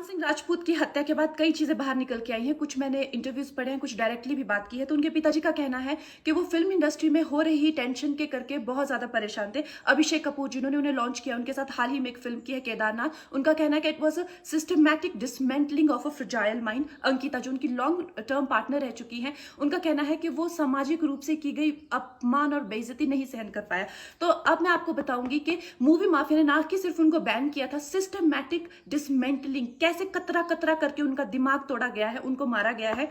सिंह राजपूत की हत्या के बाद कई चीजें बाहर निकल के आई हैं। कुछ मैंने इंटरव्यूज पढ़े हैं, कुछ डायरेक्टली भी बात की है। तो उनके पिताजी का कहना है कि वो फिल्म इंडस्ट्री में हो रही टेंशन के करके बहुत ज्यादा परेशान थे। अभिषेक कपूर जिन्होंने उन्हें लॉन्च किया, उनके साथ हाल ही में एक फिल्म की है केदारनाथ। उनका कहना है कि it was a systematic dismantling of a fragile mind. Ankita जो उनकी लॉन्ग टर्म पार्टनर रह चुकी है, उनका कहना है कि वो सामाजिक रूप से की गई अपमान और बेइज्जती नहीं सहन कर पाया। तो अब मैं आपको बताऊंगी कि मूवी माफिया ने ना कि सिर्फ उनको बैन किया था, सिस्टमैटिक डिसमेंटलिंग, कैसे कतरा कतरा करके उनका दिमाग तोड़ा गया है, उनको मारा गया है।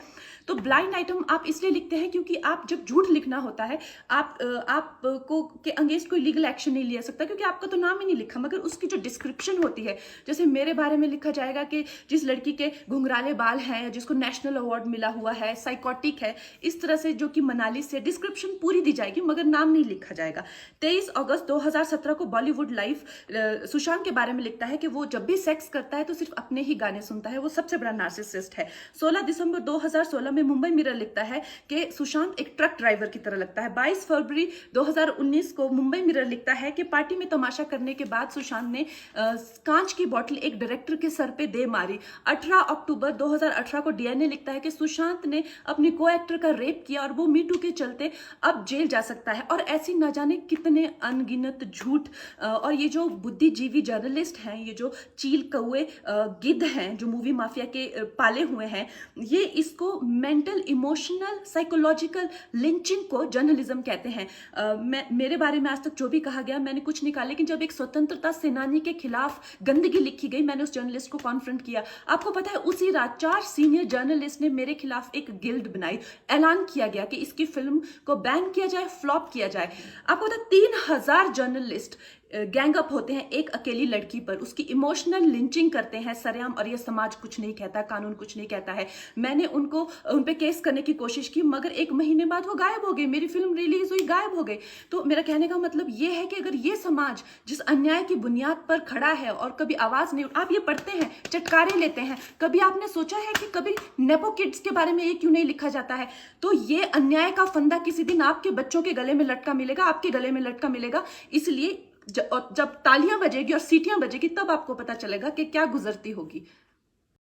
तो ब्लाइंड आइटम आप इसलिए लिखते हैं क्योंकि आप जब झूठ लिखना होता है, आप को के अगेंस्ट कोई लीगल एक्शन नहीं लिया सकता, क्योंकि आपका तो नाम ही नहीं लिखा, मगर उसकी जो डिस्क्रिप्शन होती है, जैसे मेरे बारे में लिखा जाएगा कि जिस लड़की के घुंघराले बाल हैं, जिसको नेशनल अवार्ड मिला हुआ है, साइकोटिक है, इस तरह से, जो कि मनाली से, डिस्क्रिप्शन पूरी दी जाएगी मगर नाम नहीं लिखा जाएगा। 23 अगस्त 2017 को बॉलीवुड लाइव सुशांत के बारे में लिखता है कि वो जब भी सेक्स करता है तो सिर्फ अपने ही गाने सुनता है, वो सबसे बड़ा नार्सिसिस्ट है। 16 दिसंबर 2016 में मुंबई मिरर लिखता है कि सुशांत एक ट्रक ड्राइवर की तरह लगता है। 22 फरवरी 2019 को मुंबई मिरर लिखता है कि पार्टी में तमाशा करने के बाद सुशांत ने कांच की बोतल एक डायरेक्टर के सर पे दे मारी। 18 अक्टूबर 2018 को डीएनए लिखता है कि सुशांत ने अपनी को एक्टर का रेप किया और वो मीटू के चलते अब जेल जा सकता है। और ऐसी न जाने कितने अनगिनत झूठ। और ये जो बुद्धिजीवी जर्नलिस्ट हैं, ये जो चील कौए गिद्ध हैं जो मूवी माफिया के पाले हुए हैं, ये इसको मेंटल इमोशनल साइकोलॉजिकल लिंचिंग को जर्नलिज्म कहते हैं। मेरे बारे में आज तक जो भी कहा गया मैंने कुछ नहीं कहा, लेकिन जब एक स्वतंत्रता सेनानी के खिलाफ गंदगी लिखी गई, मैंने उस जर्नलिस्ट को कॉन्फ्रंट किया। आपको पता है उसी रात 4 सीनियर जर्नलिस्ट ने मेरे खिलाफ एक गिल्ड बनाई, ऐलान किया गया कि इसकी फिल्म को बैन किया जाए, फ्लॉप किया जाए। आपको पता है 3000 जर्नलिस्ट गैंग अप होते हैं एक अकेली लड़की पर, उसकी इमोशनल लिंचिंग करते हैं सरेआम, और ये समाज कुछ नहीं कहता, कानून कुछ नहीं कहता है। मैंने उन पे केस करने की कोशिश की, मगर 1 महीने बाद वो गायब हो गई, मेरी फिल्म रिलीज हुई, गायब हो गई। तो मेरा कहने का मतलब ये है कि अगर ये समाज जिस अन्याय की बुनियाद पर खड़ा है और कभी आवाज नहीं, आप ये पढ़ते हैं, चटकारे लेते हैं, कभी आपने सोचा है कि कभी नेपो किड्स के बारे में ये क्यों नहीं लिखा जाता है? तो ये अन्याय का फंदा किसी दिन आपके बच्चों के गले में लटका मिलेगा, आपके गले में लटका मिलेगा। इसलिए जब तालियां बजेगी और सीटियां बजेगी, तब आपको पता चलेगा कि क्या गुजरती होगी।